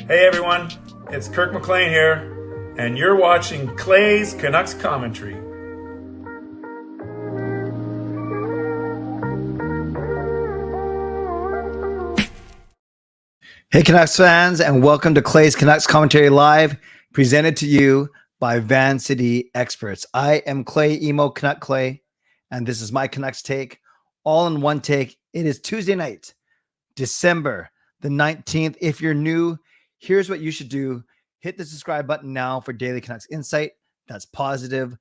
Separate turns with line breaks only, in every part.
Hey everyone, it's Kirk McLean here, and you're watching Clay's Canucks Commentary.
Hey Canucks fans, and welcome to Clay's Canucks Commentary Live, presented to you by Van City Experts. I am Clay, Canuck Clay, and this is my Canucks take, all in one take. It is Tuesday night, December the 19th. If you're new, here's what you should do. Hit the subscribe button now for daily Canucks insight that's positive,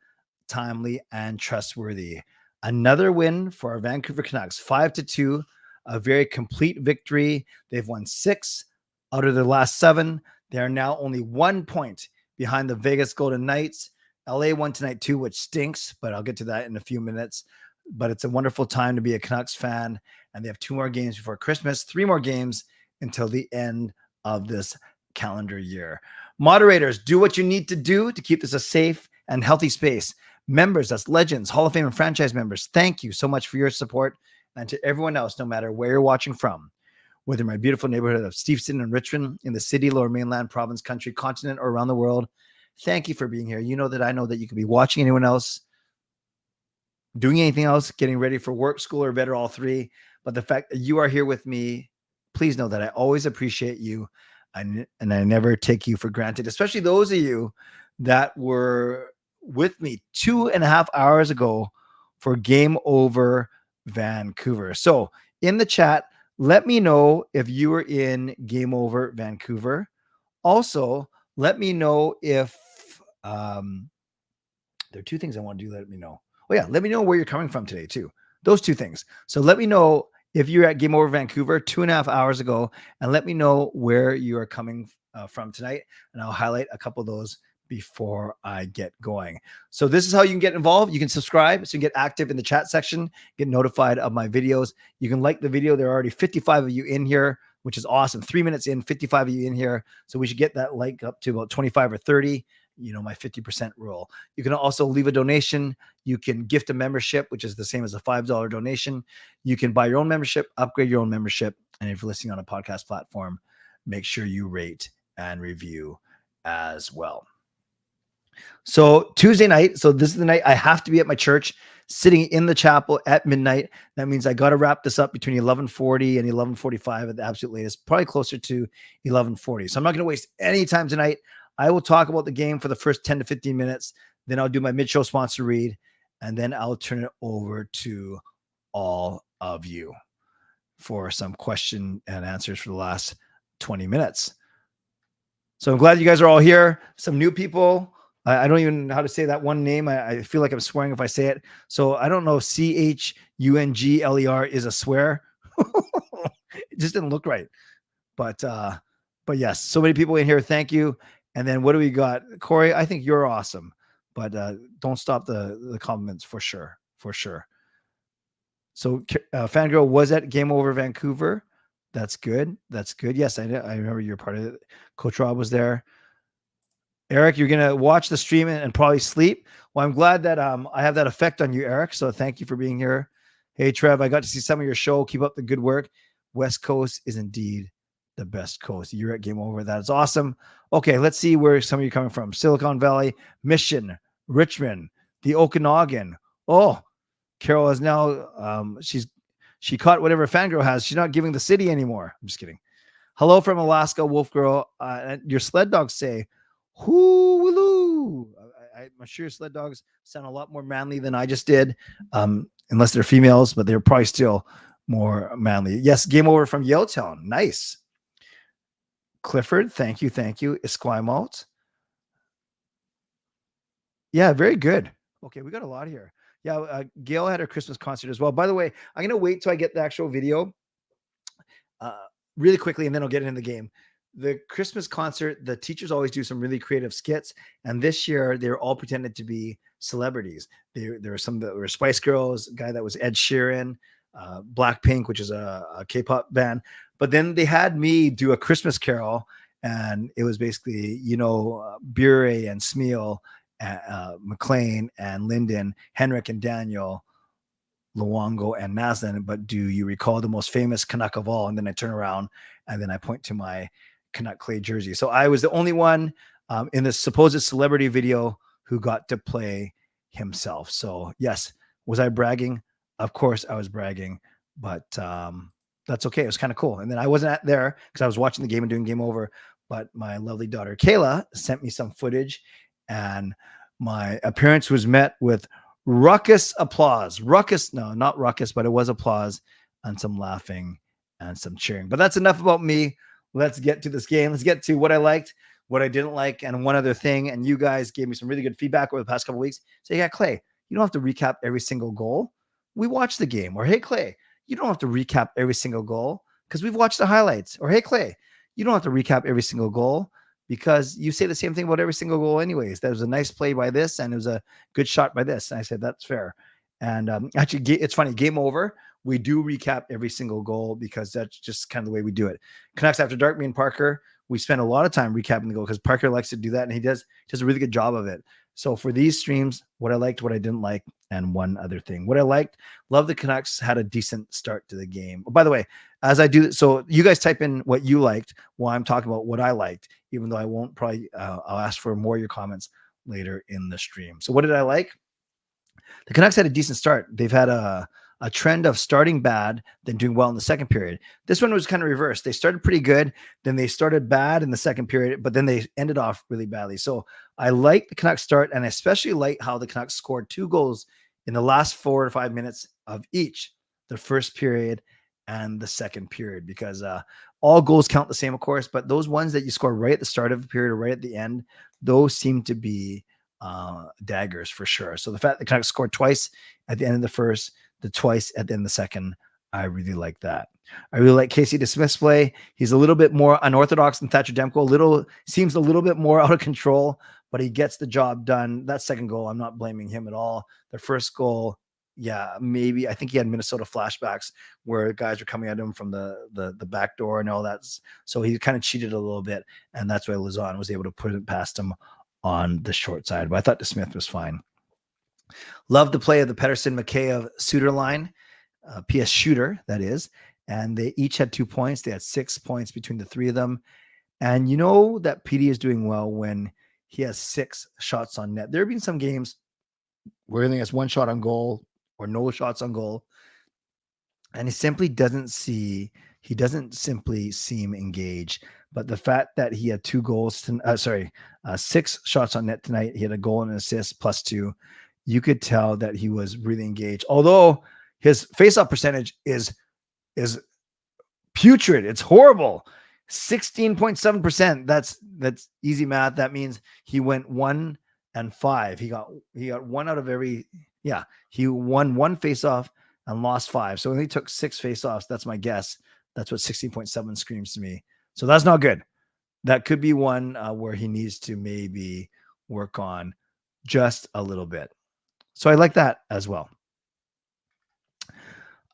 timely, and trustworthy. Another win for our Vancouver Canucks, 5-2, a very complete victory. They've won 6 out of their last 7. They are now only 1 point behind the Vegas Golden Knights. LA won tonight too, which stinks, but I'll get to that in a few minutes. But it's a wonderful time to be a Canucks fan, and they have 2 more games before Christmas, 3 more games until the end of this calendar year. Moderators, do what you need to do to keep this a safe and healthy space. Members, that's legends, Hall of Fame and franchise members, thank you so much for your support. And to everyone else, no matter where you're watching from, whether in my beautiful neighborhood of Steveston and Richmond, in the city, lower mainland, province, country, continent, or around the world, thank you for being here. You know that I know that you could be watching anyone else, doing anything else, getting ready for work, school, or better, all 3. But the fact that you are here with me, please know that I always appreciate you, and I never take you for granted, especially those of you that were with me 2.5 hours ago for Game Over Vancouver. So in the chat, let me know if you were in Game Over Vancouver. Also, let me know if there are 2 things I want to do. Let me know. Oh yeah, let me know where you're coming from today too. Those 2 things. So let me know if you're at Game Over Vancouver 2.5 hours ago, and let me know where you are coming from tonight, and I'll highlight a couple of those before I get going. So this is how you can get involved. You can subscribe so you can get active in the chat section, get notified of my videos. You can like the video. There are already 55 of you in here, which is awesome. 3 minutes in, 55 of you in here. So we should get that like up to about 25 or 30, you know, my 50% rule. You can also leave a donation. You can gift a membership, which is the same as a $5 donation. You can buy your own membership, upgrade your own membership. And if you're listening on a podcast platform, make sure you rate and review as well. So Tuesday night, so this is the night I have to be at my church, sitting in the chapel at midnight. That means I got to wrap this up between 11:40 and 11:45 at the absolute latest, probably closer to 11:40. So I'm not going to waste any time tonight. I will talk about the game for the first 10 to 15 minutes. Then I'll do my mid-show sponsor read, and then I'll turn it over to all of you for some question and answers for the last 20 minutes. So I'm glad you guys are all here. Some new people. I don't even know how to say that one name. I feel like I'm swearing if I say it. So I don't know if CHUNGLER is a swear. It just didn't look right. But yes, so many people in here. Thank you. And then what do we got? Corey, I think you're awesome. But don't stop the compliments for sure. For sure. So Fangirl was at Game Over Vancouver. That's good. That's good. Yes, I remember you're part of it. Coach Rob was there. Eric, you're going to watch the stream and probably sleep. Well, I'm glad that I have that effect on you, Eric. So thank you for being here. Hey, Trev, I got to see some of your show. Keep up the good work. West Coast is indeed the best coast. You're at Game Over. That is awesome. Okay, let's see where some of you are coming from. Silicon Valley, Mission, Richmond, the Okanagan. Oh, Carol is now, she caught whatever Fangirl has. She's not giving the city anymore. I'm just kidding. Hello from Alaska, Wolf Girl. Your sled dogs say, hoo-loo. I'm sure your sled dogs sound a lot more manly than I just did, unless they're females, but they're probably still more manly. Yes, Game Over from Yaletown. Nice. Clifford, thank you. Thank you. Esquimalt. Yeah, very good. Okay, we got a lot here. Yeah, Gail had her Christmas concert as well. By the way, I'm going to wait till I get the actual video really quickly, and then I'll get into the game. The Christmas concert, the teachers always do some really creative skits. And this year, they're all pretended to be celebrities. There were some that were Spice Girls, a guy that was Ed Sheeran, Blackpink, which is a K-pop band. But then they had me do a Christmas carol, and it was basically, Bure and Smeal, McLean and Lyndon, Henrik and Daniel, Luongo and Naslin. But do you recall the most famous Canuck of all? And then I turn around and then I point to my Canuck Clay jersey. So I was the only one in the supposed celebrity video who got to play himself. So yes, was I bragging? Of course I was bragging, but that's okay. It was kind of cool. And then I wasn't there because I was watching the game and doing game over, but my lovely daughter Kayla sent me some footage, and my appearance was met with ruckus applause. Ruckus, no, not ruckus, but it was applause and some laughing and some cheering. But that's enough about me. Let's get to this game. Let's get to what I liked, what I didn't like, and one other thing. And you guys gave me some really good feedback over the past couple of weeks. So yeah, Clay, you don't have to recap every single goal. We watched the game. Or hey, Clay, you don't have to recap every single goal because we've watched the highlights. Or hey, Clay, you don't have to recap every single goal because you say the same thing about every single goal anyways. That was a nice play by this, and it was a good shot by this. And I said, that's fair. And actually, it's funny, game over, we do recap every single goal because that's just kind of the way we do it. Canucks After Dark, me and Parker, we spend a lot of time recapping the goal because Parker likes to do that, and he does a really good job of it. So for these streams, what I liked, what I didn't like, and one other thing. What I liked, love the Canucks had a decent start to the game. Oh, by the way, as I do, so you guys type in what you liked while I'm talking about what I liked, even though I won't probably, I'll ask for more of your comments later in the stream. So what did I like? The Canucks had a decent start. They've had a trend of starting bad, then doing well in the second period. This one was kind of reversed. They started pretty good, then they started bad in the second period, but then they ended off really badly. So I like the Canucks start, and I especially like how the Canucks scored 2 goals in the last 4 to 5 minutes of each, the first period and the second period, because all goals count the same, of course, but those ones that you score right at the start of the period or right at the end, those seem to be daggers for sure. So the fact the Canucks scored twice at the end of the first, the twice at the end of the second, I really like that. I really like Casey DeSmith's play. He's a little bit more unorthodox than Thatcher Demko. Seems a little bit more out of control, but he gets the job done. That second goal, I'm not blaming him at all. The first goal, yeah, maybe I think he had Minnesota flashbacks where guys were coming at him from the back door and all that. So he kind of cheated a little bit, and that's why Lauzon was able to put it past him on the short side. But I thought DeSmith was fine. Love the play of the Pettersson Mikheyev Suter line, PS Shooter, that is. And they each had 2 points. They had 6 points between the three of them. And you know that PD is doing well when he has 6 shots on net. There have been some games where he only has 1 shot on goal or no shots on goal. And he simply doesn't simply seem engaged. But the fact that he had 2 goals, 6 shots on net tonight, he had a goal and an assist plus 2. You could tell that he was really engaged. Although his faceoff percentage is putrid. It's horrible. 16.7%. That's easy math. That means he went 1 and 5. He got 1 out of every, he won 1 faceoff and lost 5. So he took 6 faceoffs. That's my guess. That's what 16.7 screams to me. So that's not good. That could be one where he needs to maybe work on just a little bit. So I like that as well.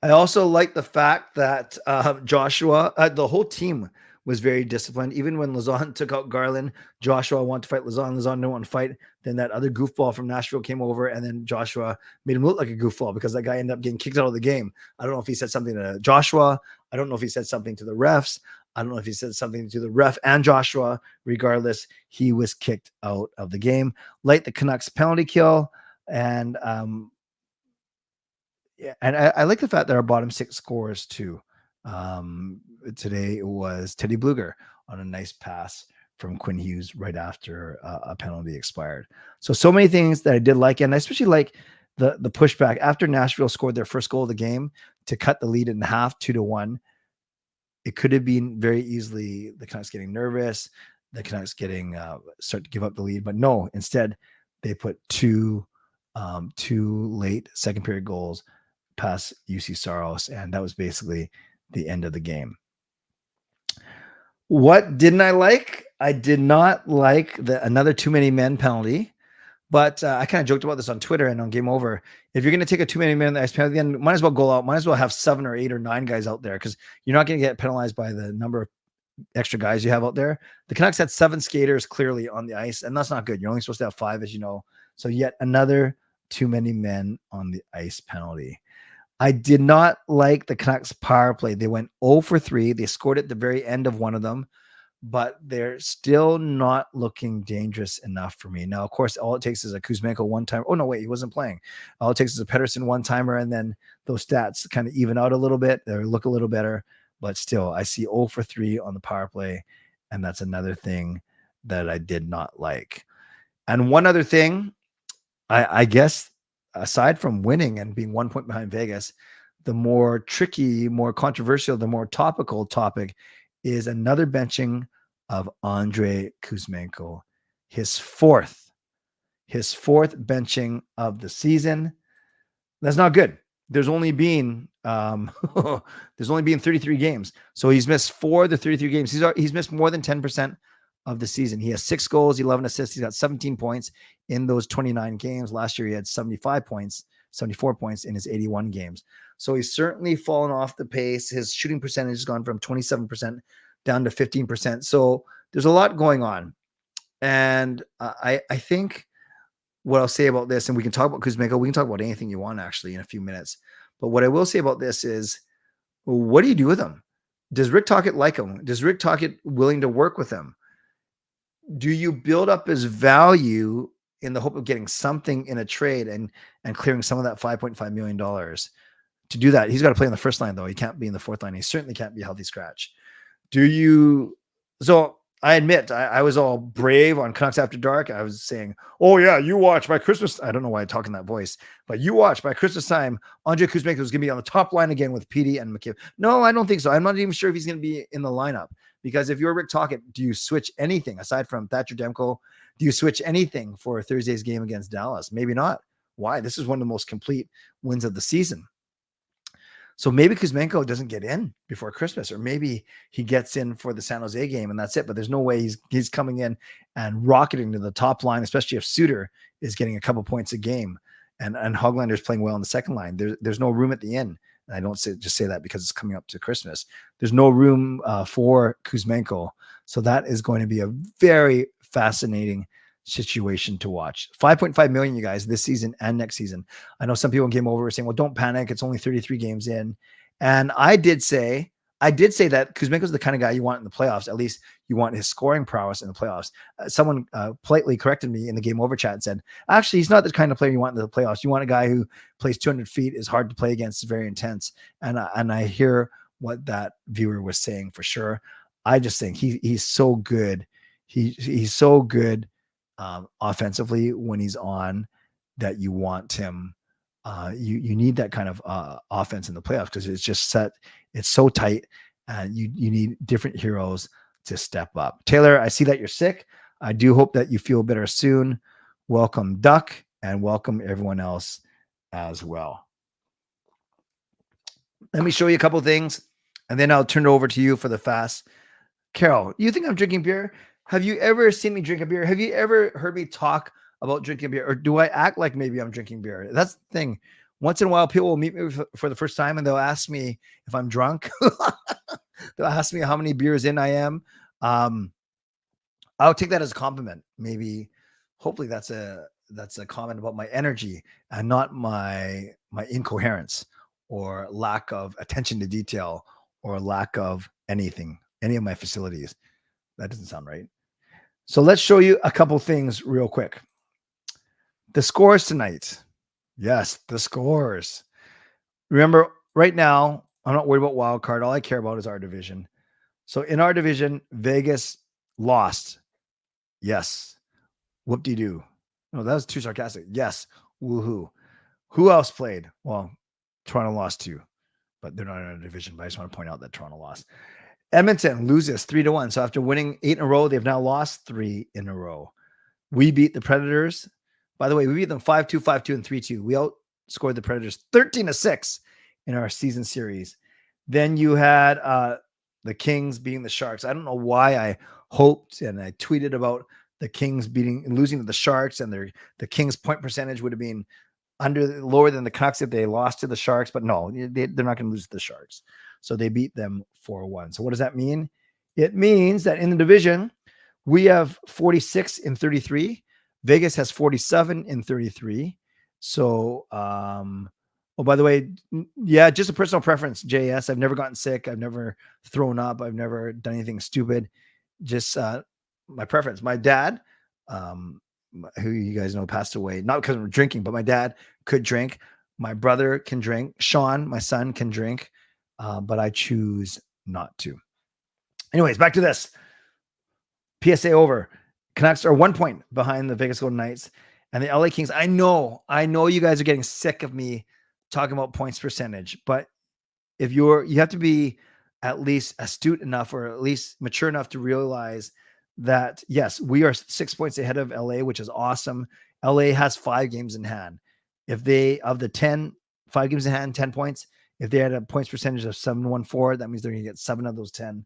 I also like the fact that Joshua, the whole team was very disciplined. Even when Lauzon took out Garland, Joshua wanted to fight Lauzon. Lauzon didn't want to fight. Then that other goofball from Nashville came over, and then Joshua made him look like a goofball because that guy ended up getting kicked out of the game. I don't know if he said something to Joshua. I don't know if he said something to the refs. I don't know if he said something to the ref and Joshua. Regardless, he was kicked out of the game. Like the Canucks penalty kill. And I like the fact that our bottom 6 scorers too. Today it was Teddy Bluger on a nice pass from Quinn Hughes right after a penalty expired. So many things that I did like, and I especially like the pushback after Nashville scored their first goal of the game to cut the lead in half, 2-1. It could have been very easily the Canucks getting nervous, the Canucks getting start to give up the lead, but no, instead they put 2 late second period goals past UC Saros, and that was basically the end of the game. What didn't I like? I did not like another too many men penalty, but I kind of joked about this on Twitter and on Game Over. If you're going to take a too many men penalty, then might as well go out. Might as well have 7 or 8 or 9 guys out there because you're not going to get penalized by the number of extra guys you have out there. The Canucks had 7 skaters clearly on the ice, and that's not good. You're only supposed to have 5, as you know. So yet another too many men on the ice penalty. I did not like the Canucks power play. They went 0 for 3. They scored at the very end of one of them, but they're still not looking dangerous enough for me. Now, of course, all it takes is a Kuzmenko one-timer. Oh, no, wait, he wasn't playing. All it takes is a Pettersson one-timer, and then those stats kind of even out a little bit. They look a little better, but still, I see 0 for 3 on the power play, and that's another thing that I did not like. And one other thing, I guess, aside from winning and being 1 point behind Vegas, the more tricky, more controversial, the more topical topic is another benching of Andrei Kuzmenko, his fourth benching of the season. That's not good. There's only been 33 games, so he's missed 4 of the 33 games. He's missed more than 10% of the season. He has 6 goals, 11 assists. He's got 17 points in those 29 games. Last year he had 74 points in his 81 games. So he's certainly fallen off the pace. His shooting percentage has gone from 27% down to 15%. So there's a lot going on. And I think what I'll say about this, and we can talk about Kuzmenko, we can talk about anything you want actually in a few minutes. But what I will say about this is, what do you do with him? Does Rick Tocchet like him? Does Rick Tocchet willing to work with him? Do you build up his value in the hope of getting something in a trade and clearing some of that $5.5 million? To do that, he's got to play in the first line, though. He can't be in the fourth line. He certainly can't be a healthy scratch. So I admit, I was all brave on Canucks After Dark. I was saying, oh, yeah, you watch by Christmas. I don't know why I talk in that voice, but you watch by Christmas time, Andrei Kuzmenko is going to be on the top line again with Petey and Mikheyev. No, I don't think so. I'm not even sure if he's going to be in the lineup, because if you're Rick Tocchet, do you switch anything aside from Thatcher Demko? Do you switch anything for Thursday's game against Dallas? Maybe not. Why? This is one of the most complete wins of the season. So maybe Kuzmenko doesn't get in before Christmas, or maybe he gets in for the San Jose game and that's it. But there's no way he's coming in and rocketing to the top line, especially if Suter is getting a couple points a game and Hoglander's playing well on the second line. There's no room at the end. And I don't just say that because it's coming up to Christmas. There's no room for Kuzmenko. So that is going to be a very fascinating situation to watch. 5.5 million, you guys, this season and next season. I know some people came over saying, well, don't panic, it's only 33 games in. And I did say that Kuzmenko's the kind of guy you want in the playoffs. At least you want his scoring prowess in the playoffs. Someone politely corrected me in the Game Over chat and said, actually, he's not the kind of player you want in the playoffs. You want a guy who plays 200 feet, is hard to play against, is very intense. And I hear what that viewer was saying for sure. I just think he's so good. He's so good offensively when he's on, that you want him. You need that kind of offense in the playoffs, because it's just set. It's so tight, and you need different heroes to step up. Taylor, I see that you're sick. I do hope that you feel better soon. Welcome, Duck, and welcome everyone else as well. Let me show you a couple of things, and then I'll turn it over to you for the fast. Carol, you think I'm drinking beer? Have you ever seen me drink a beer? Have you ever heard me talk about drinking beer? Or do I act like maybe I'm drinking beer? That's the thing. Once in a while, people will meet me for the first time and they'll ask me if I'm drunk. They'll ask me how many beers in I am. I'll take that as a compliment. Maybe, hopefully that's a comment about my energy and not my incoherence or lack of attention to detail or lack of anything, any of my facilities. That doesn't sound right. So let's show you a couple things real quick. The scores tonight. Yes, the scores. Remember, right now, I'm not worried about wild card. All I care about is our division. So in our division, Vegas lost. Yes. Whoop-de-doo. No, that was too sarcastic. Yes. Woohoo. Who else played? Well, Toronto lost too, but they're not in our division. But I just want to point out that Toronto lost. Edmonton loses 3-1. So after winning 8 in a row, they've now lost 3 in a row. We beat the Predators. By the way, we beat them 5-2, 5-2, and 3-2. We outscored the Predators 13-6 in our season series. Then you had the Kings beating the Sharks. I don't know why I hoped and I tweeted about the Kings losing to the Sharks, and the Kings' point percentage would have been lower than the Canucks if they lost to the Sharks. But no, they're not going to lose to the Sharks. So they beat them 4-1. So what does that mean? It means that in the division, we have 46 in 33. Vegas has 47 in 33. So, oh, by the way, yeah, just a personal preference, JS. I've never gotten sick. I've never thrown up. I've never done anything stupid. just my preference. My dad, who you guys know passed away, not because we're drinking, but my dad could drink. My brother can drink. Sean, my son, can drink, but I choose not to. Anyways, back to this. PSA over. Canucks are 1 point behind the Vegas Golden Knights and the LA Kings. I know you guys are getting sick of me talking about points percentage, but if you have to be at least astute enough or at least mature enough to realize that, yes, we are 6 points ahead of LA, which is awesome. LA has 5 games in hand. If they, of the 5 games in hand, 10 points, if they had a points percentage of 714, that means they're going to get 7 of those 10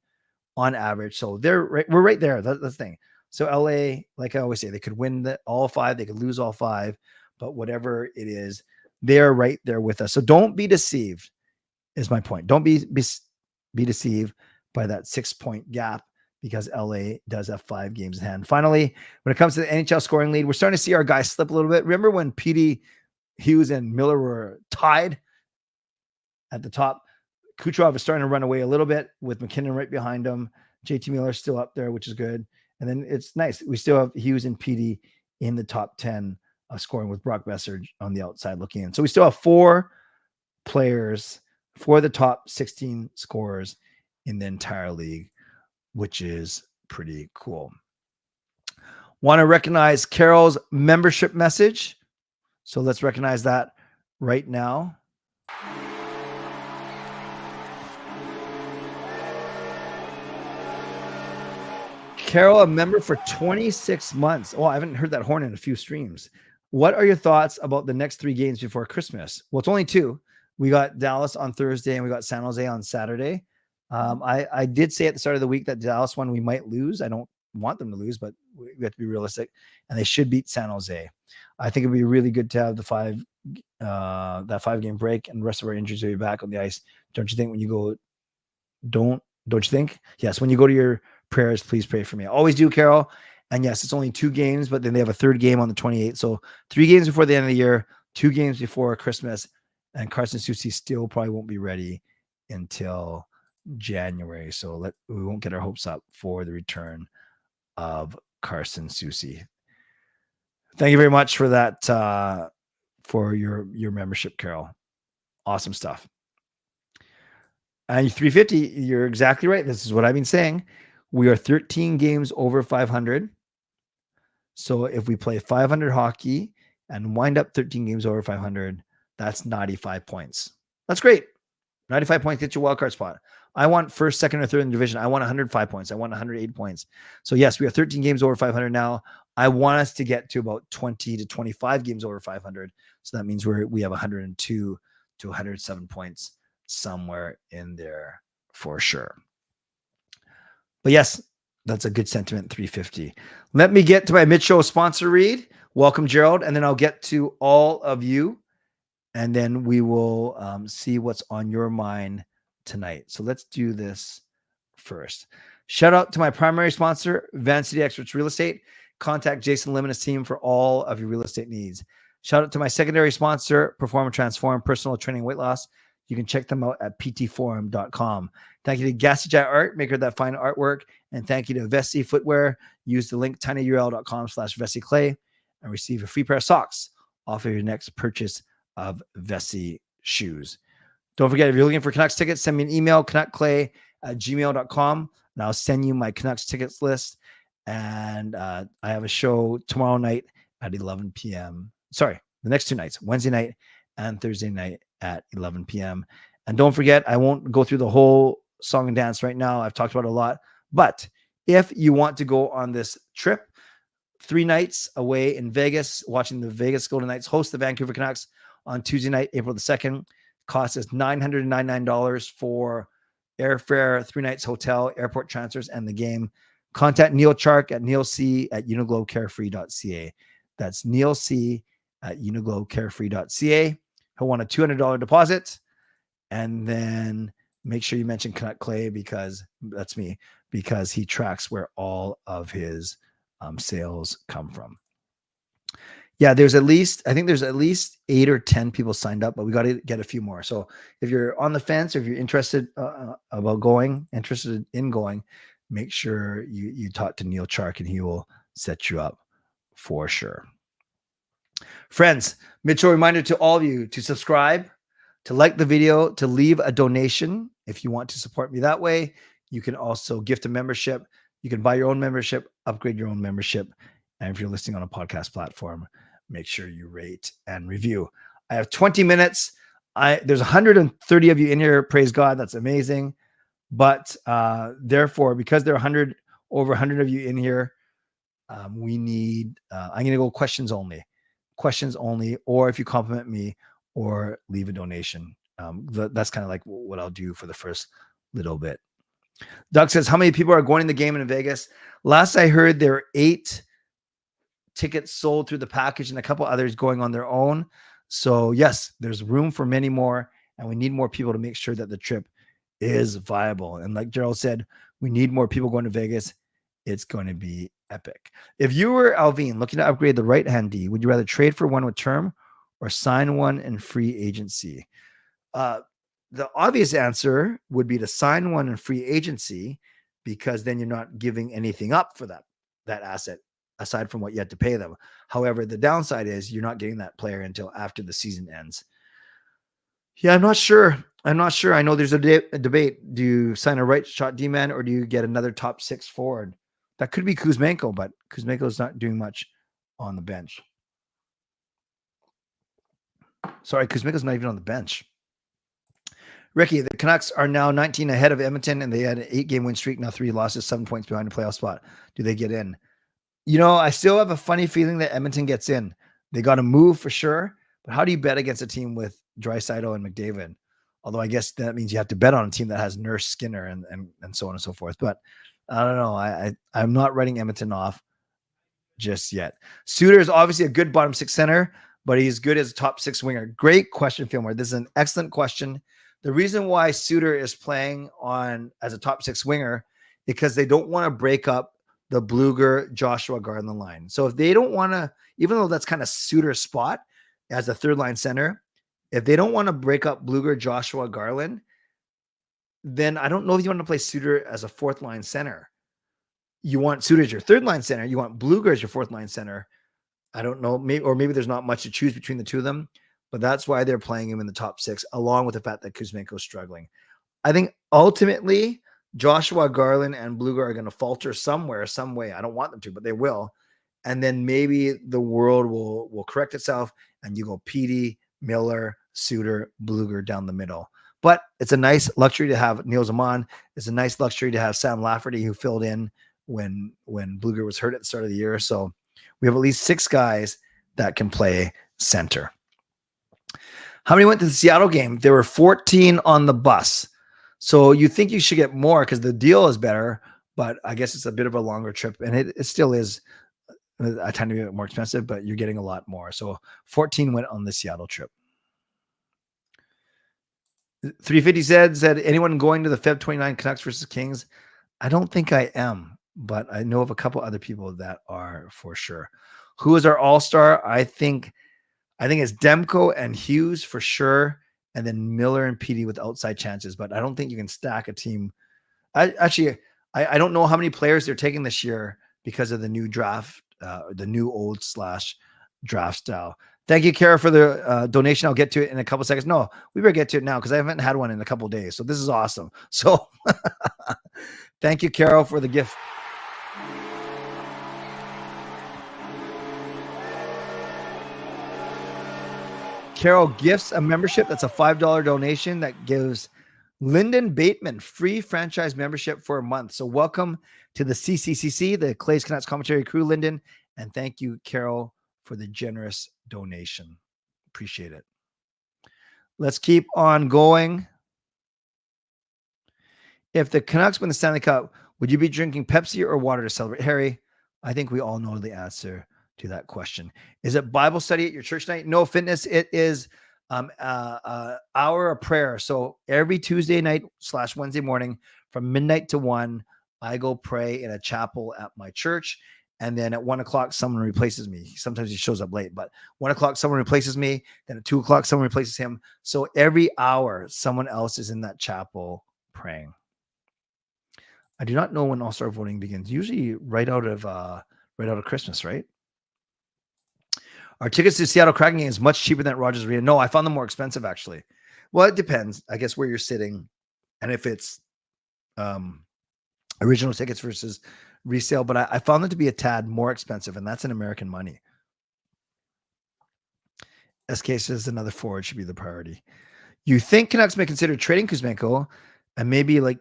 on average. So we're right there. That's the thing. So LA, like I always say, they could win all 5, they could lose all 5, but whatever it is, they're right there with us. So don't be deceived, is my point. Don't be deceived by that 6 point gap, because LA does have 5 games in hand. Finally, when it comes to the NHL scoring lead, we're starting to see our guys slip a little bit. Remember when Petey, Hughes, and Miller were tied at the top? Kucherov is starting to run away a little bit with McKinnon right behind him. JT Miller still up there, which is good. And then it's nice. We still have Hughes and Petey in the top 10 scoring, with Brock Besser on the outside looking in. So we still have 4 players for the top 16 scorers in the entire league, which is pretty cool. Want to recognize Carol's membership message. So let's recognize that right now. Carol, a member for 26 months. Oh, I haven't heard that horn in a few streams. What are your thoughts about the next 3 games before Christmas? Well, it's only 2. We got Dallas on Thursday and we got San Jose on Saturday. I did say at the start of the week that Dallas one we might lose. I don't want them to lose, but we have to be realistic, and they should beat San Jose. I think it'd be really good to have that 5-game break, and the rest of our injuries will be back on the ice. Don't you think? When you go, don't you think? Yes. When you go to your prayers, please pray for me. I always do, Carol. And yes, it's only 2 games, but then they have a 3rd game on the 28th. So 3 games before the end of the year, 2 games before Christmas, and Carson Soucy still probably won't be ready until January. So we won't get our hopes up for the return of Carson Soucy. Thank you very much for that, for your membership, Carol. Awesome stuff. And 350, you're exactly right. This is what I've been saying. We are 13 games over 500. So if we play 500 hockey and wind up 13 games over 500, that's 95 points. That's great. 95 points gets you a wild card spot. I want first, second, or third in the division. I want 105 points. I want 108 points. So yes, we are 13 games over 500 now. I want us to get to about 20 to 25 games over 500. So that means we have 102 to 107 points somewhere in there for sure. But yes, that's a good sentiment, 350. Let me get to my mid-show sponsor read. Welcome, Gerald. And then I'll get to all of you. And then we will see what's on your mind tonight. So let's do this first. Shout out to my primary sponsor, Van City Experts Real Estate. Contact Jason Lim and his team for all of your real estate needs. Shout out to my secondary sponsor, Perform and Transform Personal Training Weight Loss. You can check them out at ptforum.com. Thank you to Gassy Art, maker of that fine artwork. And thank you to Vessi Footwear. Use the link tinyurl.com/VessiClay and receive a free pair of socks off of your next purchase of Vessi shoes. Don't forget, if you're looking for Canucks tickets, send me an email, canuckclay@gmail.com, and I'll send you my Canucks tickets list. And I have a show tomorrow night at 11 p.m. Sorry, the next 2 nights, Wednesday night and Thursday night at 11 p.m. And don't forget, I won't go through the whole song and dance right now. I've talked about it a lot. But if you want to go on this trip, 3 nights away in Vegas, watching the Vegas Golden Knights host the Vancouver Canucks on Tuesday night, April the 2nd, costs us $999 for airfare, 3 nights hotel, airport transfers, and the game. Contact Neal Chark at neilc@uniglobecarefree.ca. That's neilc@uniglobecarefree.ca. He'll want a $200 deposit. And then make sure you mention Canuck Clay, because that's me, because he tracks where all of his sales come from. Yeah, I think there's at least 8 or 10 people signed up, but we got to get a few more. So if you're on the fence, or if you're interested in going, make sure you talk to Neal Chark and he will set you up for sure. Friends, Mitchell, reminder to all of you to subscribe, to like the video, to leave a donation if you want to support me that way. You can also gift a membership. You can buy your own membership, upgrade your own membership. And if you're listening on a podcast platform, make sure you rate and review. I have 20 minutes. There's 130 of you in here. Praise God. That's amazing. But therefore, because there are over 100 of you in here, we need, I'm going to go questions only, or if you compliment me or leave a donation. That's kind of like what I'll do for the first little bit. Doug says, how many people are going to the game in Vegas? Last I heard, there are 8 tickets sold through the package and a couple others going on their own. So yes, there's room for many more, and we need more people to make sure that the trip is viable. And like Gerald said, we need more people going to Vegas. It's going to be epic. If you were Alvin looking to upgrade the right-hand D, would you rather trade for one with term or sign one in free agency? The obvious answer would be to sign one in free agency, because then you're not giving anything up for that asset aside from what you had to pay them. However, the downside is you're not getting that player until after the season ends. Yeah, I'm not sure. I know there's a debate. Do you sign a right shot D-man or do you get another top 6 forward? That could be Kuzmenko, but Kuzmenko is not doing much on the bench. Sorry, Kuzmenko's not even on the bench. Ricky, the Canucks are now 19 ahead of Edmonton, and they had an 8-game win streak, now 3 losses, 7 points behind the playoff spot. Do they get in? You know, I still have a funny feeling that Edmonton gets in. They got to move for sure, but how do you bet against a team with Draisaitl and McDavid? Although I guess that means you have to bet on a team that has Nurse, Skinner, and so on and so forth. But I don't know. I'm not writing Edmonton off just yet. Suter is obviously a good bottom 6 center, but he's good as a top 6 winger. Great question, Fillmore. This is an excellent question. The reason why Suter is playing on as a top 6 winger, because they don't want to break up the Bluger, Joshua Garland line. So if they don't want to, even though that's kind of Suter's spot as a 3rd line center, if they don't want to break up Bluger, Joshua Garland, then I don't know if you want to play Suter as a 4th line center. You want Suter as your 3rd line center. You want Bluger as your 4th line center. I don't know. Maybe there's not much to choose between the two of them, but that's why they're playing him in the top 6, along with the fact that Kuzmenko is struggling. I think ultimately Joshua Garland and Bluger are going to falter somewhere, some way. I don't want them to, but they will. And then maybe the world will correct itself and you go Petey, Miller, Suter, Bluger down the middle. But it's a nice luxury to have Neil Zaman. It's a nice luxury to have Sam Lafferty, who filled in when Bluger was hurt at the start of the year. So we have at least 6 guys that can play center. How many went to the Seattle game? There were 14 on the bus. So you think you should get more because the deal is better, but I guess it's a bit of a longer trip, and it still is a tiny bit more expensive, but you're getting a lot more. So 14 went on the Seattle trip. 350 said anyone going to the Feb 29 Canucks versus Kings? I don't think I am, but I know of a couple other people that are for sure. Who is our all-star? I think it's Demko and Hughes for sure, and then Miller and Petey with outside chances. But I don't think you can stack a team. I don't know how many players they're taking this year because of the new draft, the new old / draft style. Thank you, Kara, for the donation. I'll get to it in a couple seconds. No, we better get to it now because I haven't had one in a couple of days. So this is awesome. So thank you, Carol, for the gift. Carol gifts a membership. That's a $5 donation that gives Lyndon Bateman free franchise membership for a month. So welcome to the CCCC, the Clay's Canucks commentary crew, Lyndon. And thank you, Carol, for the generous donation. Appreciate it. Let's keep on going. If the Canucks win the Stanley Cup, would you be drinking Pepsi or water to celebrate? Harry, I think we all know the answer to that question. Is it Bible study at your church night? No, Fitness. It is hour of prayer. So every Tuesday night / Wednesday morning from midnight to 1, I go pray in a chapel at my church. And then at 1 o'clock, someone replaces me. Sometimes he shows up late, but 1 o'clock, someone replaces me. Then at 2 o'clock, someone replaces him. So every hour, someone else is in that chapel praying. I do not know when All-Star voting begins. Usually right out of Christmas, right? Are tickets to Seattle Kraken games much cheaper than at Rogers Arena? No, I found them more expensive actually. Well, it depends, I guess, where you're sitting and if it's original tickets versus resale. But I found them to be a tad more expensive, and that's in American money. SK says another forward should be the priority. You think Canucks may consider trading Kuzmenko and maybe like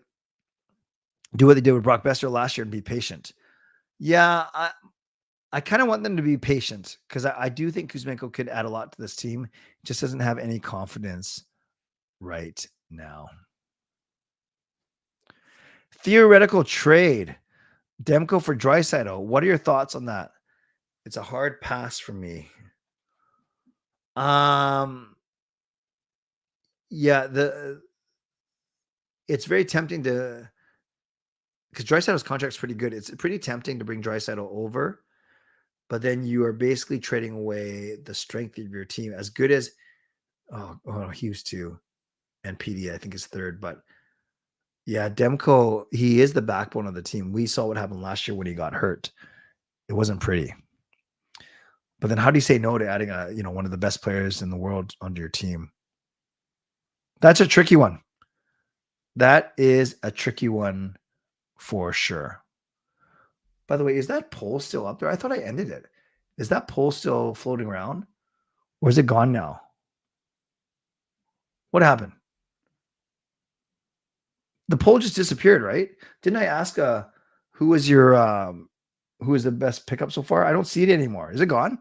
do what they did with Brock Besser last year and be patient? Yeah, I kind of want them to be patient because I do think Kuzmenko could add a lot to this team. Just doesn't have any confidence right now. Theoretical trade. Demko for Draisaitl. What are your thoughts on that? It's a hard pass for me. Yeah, it's very tempting to, because Draisaitl's contract's pretty good. It's pretty tempting to bring Draisaitl over, but then you are basically trading away the strength of your team. As good as Hughes too, and PD I think is third, but yeah, Demko, he is the backbone of the team. We saw what happened last year when he got hurt. It wasn't pretty. But then how do you say no to adding one of the best players in the world onto your team? That's a tricky one. That is a tricky one for sure. By the way, is that poll still up there? I thought I ended it. Is that poll still floating around? Or is it gone now? What happened? The poll just disappeared, right? Didn't I ask who was the best pickup so far? I don't see it anymore. Is it gone?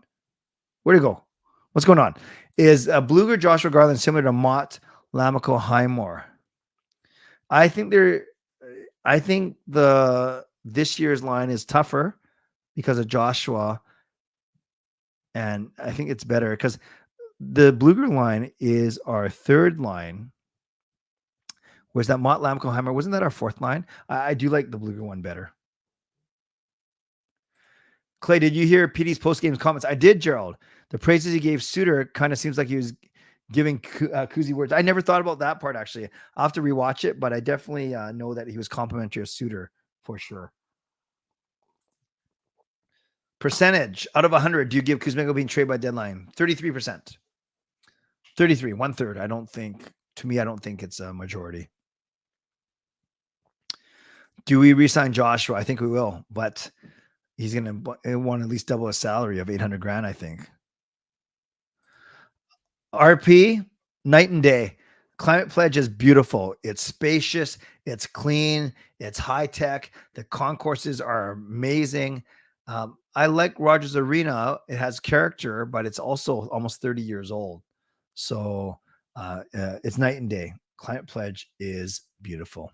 Where'd it go? What's going on? Is Bluger, Joshua Garland similar to Mott, Lamico, Highmore? I think this year's line is tougher because of Joshua, and I think it's better because the Bluger line is our third line. Was that Mott, Lamico, Highmore? Wasn't that our fourth line? I do like the Bluger one better. Clay, did you hear PD's post-game comments? I did, Gerald. The praises he gave Suter kind of seems like he was giving Kuzi words. I never thought about that part, actually. I'll have to rewatch it, but I definitely know that he was complimentary of Suter for sure. Percentage out of 100, do you give Kuzmenko being traded by deadline? 33%. 33, 1/3. I don't think it's a majority. Do we re-sign Joshua? I think we will, but he's going to want at least double his salary of $800,000, I think. RP, night and day. Climate Pledge is beautiful. It's spacious. It's clean. It's high tech. The concourses are amazing. I like Rogers Arena. It has character, but it's also almost 30 years old. So it's night and day. Climate Pledge is beautiful.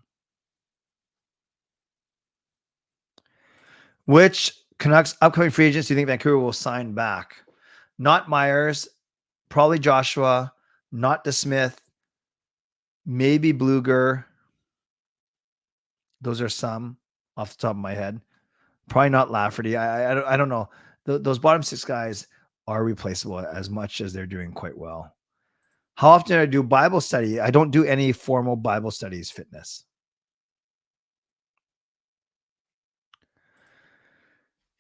Which Canucks upcoming free agents do you think Vancouver will sign back? Not Myers, probably Joshua, not DeSmith, maybe Bluger. Those are some off the top of my head. Probably not Lafferty. I don't know. Those bottom six guys are replaceable as much as they're doing quite well. How often do I do Bible study? I don't do any formal Bible studies fitness.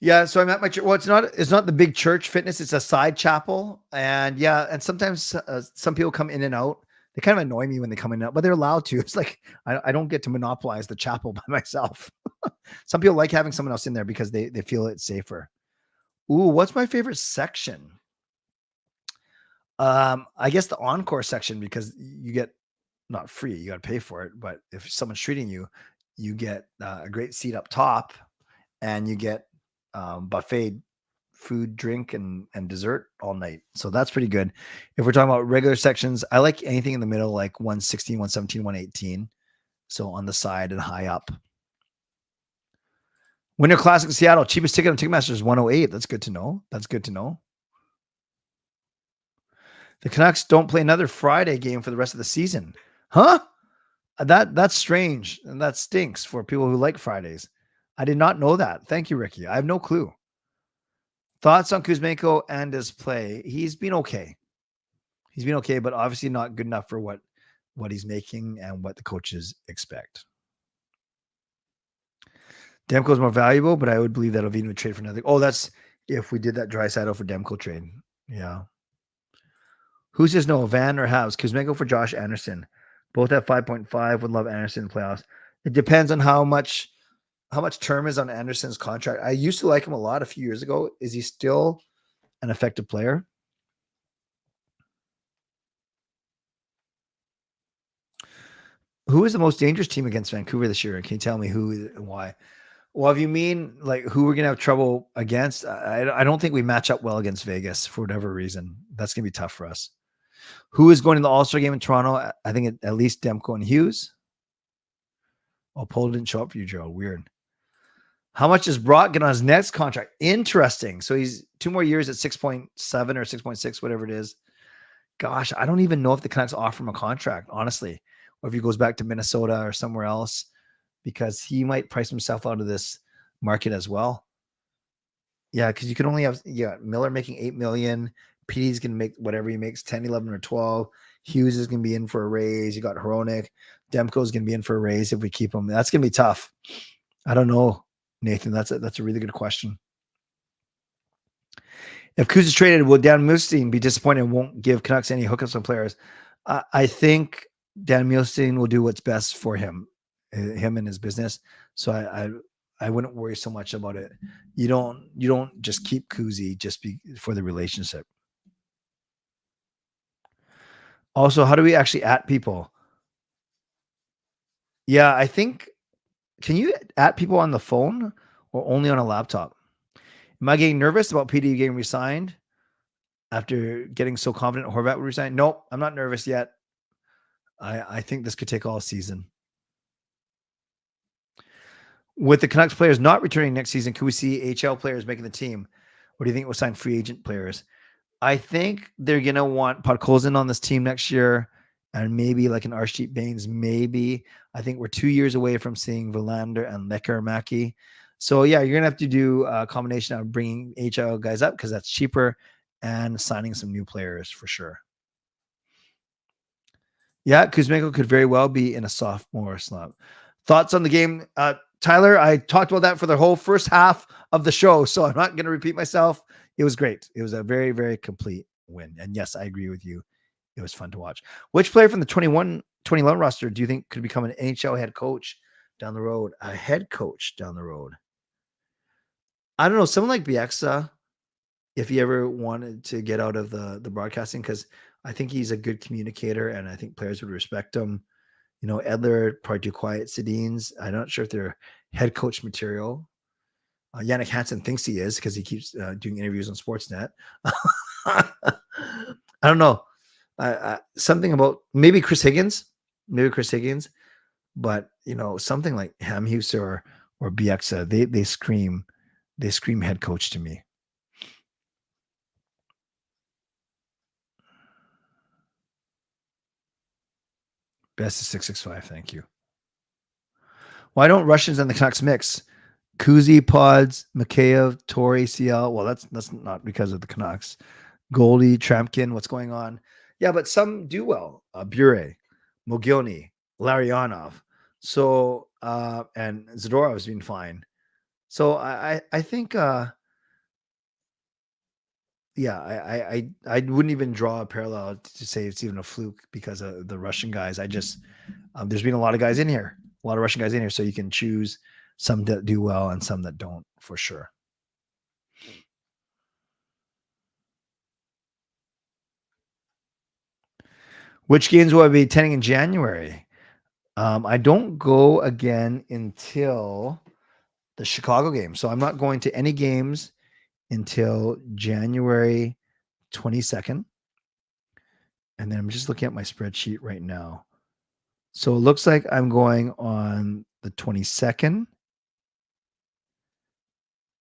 Yeah, so I'm at my church. Well, it's not the big church fitness. It's a side chapel. And yeah, and sometimes some people come in and out. They kind of annoy me when they come in and out, but they're allowed to. It's like, I don't get to monopolize the chapel by myself. Some people like having someone else in there because they feel it's safer. Ooh, what's my favorite section? I guess the encore section, because you get not free, you got to pay for it. But if someone's treating you, you get a great seat up top and you get buffet food, drink, and dessert all night. So that's pretty good. If we're talking about regular sections, I like anything in the middle, like 116, 117, 118. So on the side and high up. Winter Classic in Seattle, cheapest ticket on Ticketmaster is 108. That's good to know. That's good to know. The Canucks don't play another Friday game for the rest of the season. Huh? That's strange. And that stinks for people who like Fridays. I did not know that. Thank you, Ricky. I have no clue. Thoughts on Kuzmenko and his play? He's been okay. He's been okay, but obviously not good enough for what he's making and what the coaches expect. Demko's more valuable, but I would believe that Ovechkin would trade for nothing. Oh, that's if we did that Draisaitl for Demko trade. Yeah. Who says no, Van or House? Kuzmenko for Josh Anderson. Both at 5.5. Would love Anderson in the playoffs. It depends on how much term is on Anderson's contract. I used to like him a lot a few years ago. Is he still an effective player? Who is the most dangerous team against Vancouver this year? Can you tell me who and why? Well, if you mean like who we're gonna have trouble against, I don't think we match up well against Vegas for whatever reason. That's gonna be tough for us. Who is going to the All-Star game in Toronto? I think at least Demko and Hughes. Oh, Polo didn't show up for you, Joe. Weird. How much does Brock get on his next contract? Interesting. So he's 2 more years at 6.7 or 6.6, whatever it is. Gosh, I don't even know if the Canucks offer him a contract, honestly, or if he goes back to Minnesota or somewhere else, because he might price himself out of this market as well. Yeah, because you can only have Miller making $8 million. PD's going to make whatever he makes, 10, 11, or 12. Hughes is going to be in for a raise. You got Hronek. Demko's going to be in for a raise if we keep him. That's going to be tough. I don't know, Nathan. That's a really good question. If Kuz is traded, will Dan Milstein be disappointed and won't give Canucks any hookups on players? I think Dan Milstein will do what's best for him and his business. So I wouldn't worry so much about it. You don't just keep Kuzi just for the relationship. Also, how do we actually at people? Yeah, I think, can you at people on the phone or only on a laptop? Am I getting nervous about PD getting resigned after getting so confident Horvat would resign? Nope, I'm not nervous yet. I think this could take all season. With the Canucks players not returning next season, could we see HL players making the team? Or do you think we'll sign free agent players? I think they're going to want Podkolzin on this team next year and maybe like an Arshdeep Baines, maybe. I think we're 2 years away from seeing Verlander and Lekkerimäki. So, yeah, you're going to have to do a combination of bringing HL guys up because that's cheaper and signing some new players for sure. Yeah, Kuzmenko could very well be in a sophomore slump. Thoughts on the game? Tyler, I talked about that for the whole first half of the show, so I'm not going to repeat myself. It was great. It was a very, very complete win. And yes, I agree with you. It was fun to watch. Which player from the 21 roster do you think could become an NHL head coach down the road? A head coach down the road? I don't know. Someone like Bieksa, if he ever wanted to get out of the broadcasting, because I think he's a good communicator and I think players would respect him. You know, Edler, probably do quiet Sedins. I'm not sure if they're head coach material. Yannick Hansen thinks he is because he keeps doing interviews on Sportsnet. I don't know. Something about maybe Chris Higgins, but you know, something like Hamhuis or Bieksa, they scream head coach to me. Best is 665. Thank you. Why don't Russians and the Canucks mix? Kuzi, Pods, Mikheyev, Torrey, CL. Well, that's not because of the Canucks. Goldie, Trampkin, what's going on? Yeah, but some do well. Bure, Mogilny, Larionov. So and Zadorov's been fine. So I think I wouldn't even draw a parallel to say it's even a fluke because of the Russian guys. I just there's been a lot of guys in here, a lot of Russian guys in here, so you can choose some that do well and some that don't for sure. Which games will I be attending in January? I don't go again until the Chicago game. So I'm not going to any games until January 22nd. And then I'm just looking at my spreadsheet right now. So it looks like I'm going on the 22nd.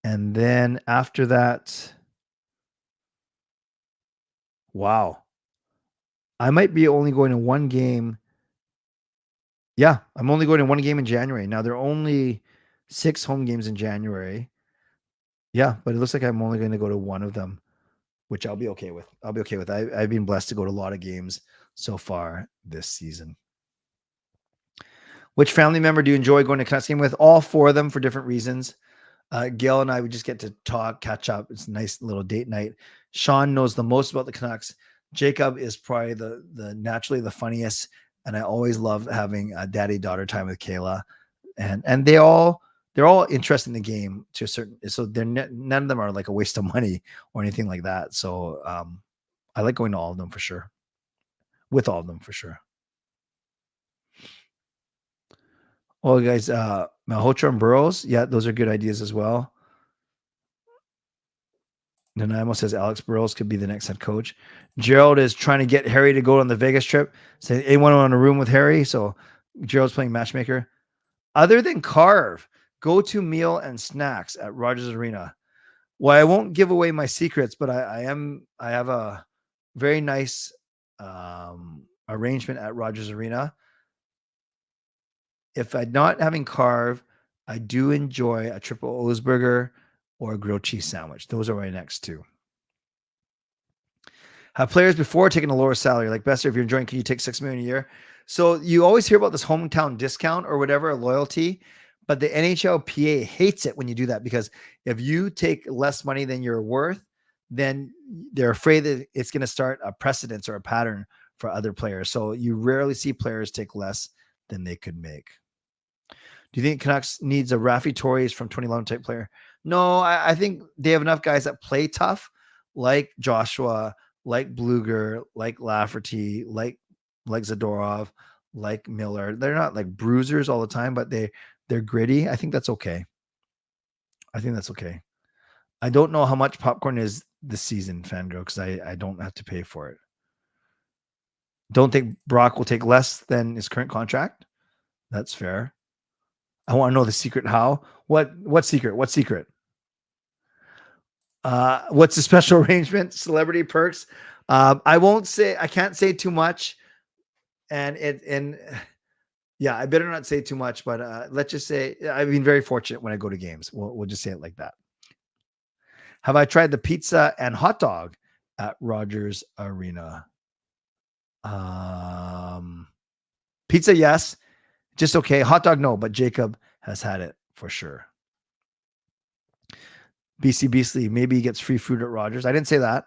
And then after that, wow. I might be only going to one game. Yeah, I'm only going to one game in January. Now, there are only 6 home games in January. Yeah, but it looks like I'm only going to go to one of them, which I'll be okay with. I've been blessed to go to a lot of games so far this season. Which family member do you enjoy going to Canucks game with? All four of them for different reasons. Gail and I, we just get to talk, catch up. It's a nice little date night. Sean knows the most about the Canucks. Jacob is probably the naturally the funniest, and I always love having a daddy-daughter time with Kayla. And they're all interested in the game to a certain. So none of them are like a waste of money or anything like that. So I like going to all of them for sure. With all of them for sure. Oh, guys, Malhotra and Burrows. Yeah, those are good ideas as well. Nanaimo says Alex Burrows could be the next head coach. Gerald is trying to get Harry to go on the Vegas trip. Say anyone want a room with Harry? So Gerald's playing matchmaker. Other than Carve, go to meal and snacks at Rogers Arena. Well, I won't give away my secrets, but I have a very nice arrangement at Rogers Arena. If I'm not having Carve, I do enjoy a triple O's burger or a grilled cheese sandwich. Those are my next two. Have players before taking a lower salary, like Besser, if you're enjoying, can you take $6 million a year? So you always hear about this hometown discount or whatever, a loyalty, but the NHLPA hates it when you do that, because if you take less money than you're worth, then they're afraid that it's going to start a precedence or a pattern for other players. So you rarely see players take less than they could make. Do you think Canucks needs a Rafi Torres from 2011 type player? No, I think they have enough guys that play tough, like Joshua, like Bluger, like Lafferty, like Zadorov, like Miller. They're not like bruisers all the time, but they're gritty. I think that's okay. I don't know how much popcorn is this season, Fangirl, because I don't have to pay for it. Don't think Brock will take less than his current contract. That's fair. I want to know the secret. How? What secret? What secret? What's the special arrangement? Celebrity perks. I can't say too much. And yeah, I better not say too much, but let's just say I've been very fortunate when I go to games. We'll just say it like that. Have I tried the pizza and hot dog at Rogers Arena? Pizza, yes. Just okay. Hot dog, no, but Jacob has had it for sure. BC Beasley, maybe he gets free food at Rogers. I didn't say that.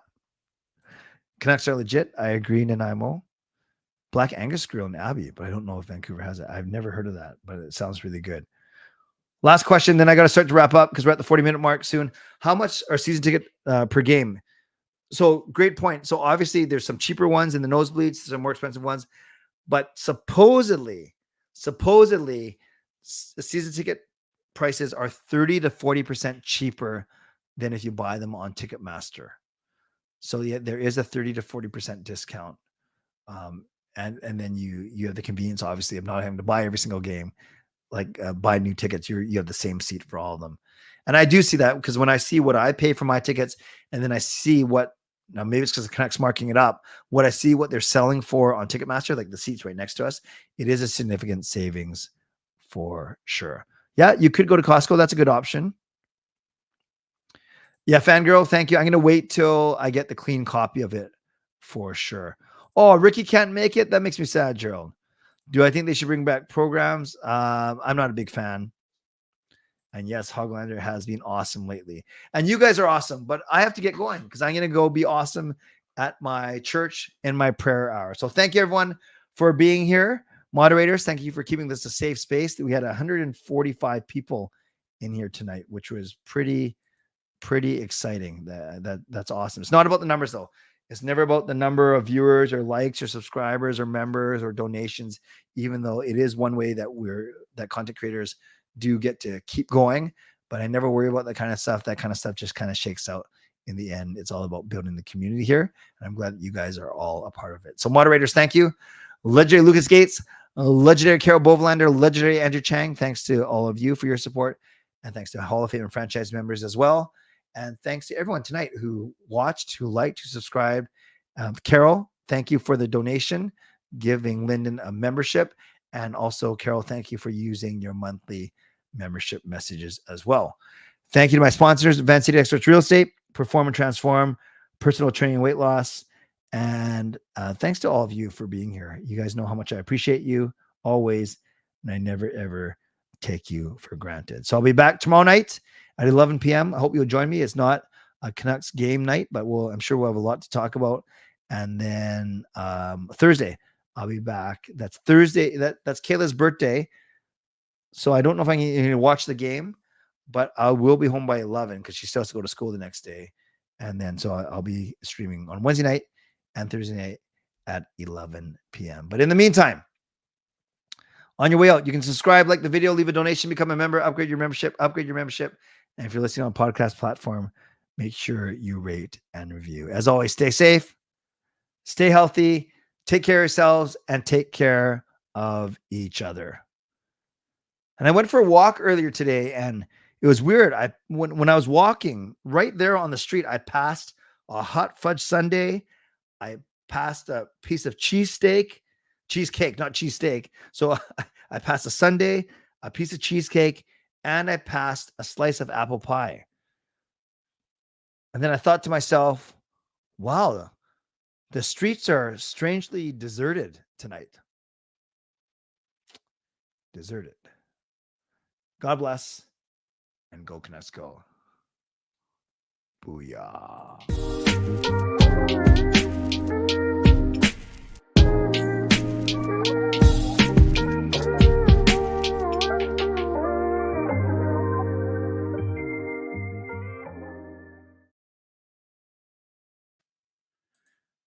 Canucks are legit. I agree, Nanaimo. Black Angus Grill in Abbey, but I don't know if Vancouver has it. I've never heard of that, but it sounds really good. Last question, then I got to start to wrap up because we're at the 40-minute mark soon. How much are season ticket per game? So great point. So obviously there's some cheaper ones in the nosebleeds, some more expensive ones, but supposedly the season ticket prices are 30 to 40% cheaper than if you buy them on Ticketmaster. So yeah, there is a 30 to 40% discount. And then you have the convenience, obviously, of not having to buy every single game, like buy new tickets. You have the same seat for all of them. And I do see that because when I see what I pay for my tickets, and then I see now maybe it's because the Canucks marking it up, what I see what they're selling for on Ticketmaster, like the seats right next to us, it is a significant savings for sure. Yeah, you could go to Costco. That's a good option. Yeah, Fangirl, thank you. I'm going to wait till I get the clean copy of it for sure. Oh, Ricky can't make it? That makes me sad, Gerald. Do I think they should bring back programs? I'm not a big fan. And yes, Hoglander has been awesome lately. And you guys are awesome, but I have to get going because I'm going to go be awesome at my church in my prayer hour. So thank you, everyone, for being here. Moderators, thank you for keeping this a safe space. We had 145 people in here tonight, which was pretty exciting. That's awesome. It's not about the numbers, though. It's never about the number of viewers or likes or subscribers or members or donations, even though it is one way that content creators do get to keep going. But I never worry about that kind of stuff. That kind of stuff just kind of shakes out in the end. It's all about building the community here. And I'm glad that you guys are all a part of it. So moderators, thank you. Legendary Lucas Gates, legendary Carol Bovelander, legendary Andrew Chang. Thanks to all of you for your support. And thanks to Hall of Fame and franchise members as well. And thanks to everyone tonight who watched, who liked, who subscribed. Carol, thank you for the donation, giving Lyndon a membership. And also, Carol, thank you for using your monthly membership messages as well. Thank you to my sponsors, Van City Experts Real Estate, Perform and Transform, Personal Training, Weight Loss. And thanks to all of you for being here. You guys know how much I appreciate you always. and I never, ever take you for granted. So I'll be back tomorrow night at 11 p.m. I hope you'll join me. It's not a Canucks game night, but I'm sure we'll have a lot to talk about. And then Thursday, I'll be back. That's Thursday. That's Kayla's birthday. So I don't know if I can watch the game, but I will be home by 11 because she still has to go to school the next day. And then so I'll be streaming on Wednesday night and Thursday night at 11 p.m. But in the meantime, on your way out, you can subscribe, like the video, leave a donation, become a member, upgrade your membership. And if you're listening on a podcast platform, make sure you rate and review. As always, stay safe, stay healthy, take care of yourselves, and take care of each other. And I went for a walk earlier today, and it was weird. When I was walking right there on the street, I passed a hot fudge sundae. I passed a piece of cheesecake, not cheesesteak. So I passed a sundae, a piece of cheesecake, and I passed a slice of apple pie. And then I thought to myself, wow, the streets are strangely deserted tonight. Deserted. God bless, and go Canucks go. Booyah.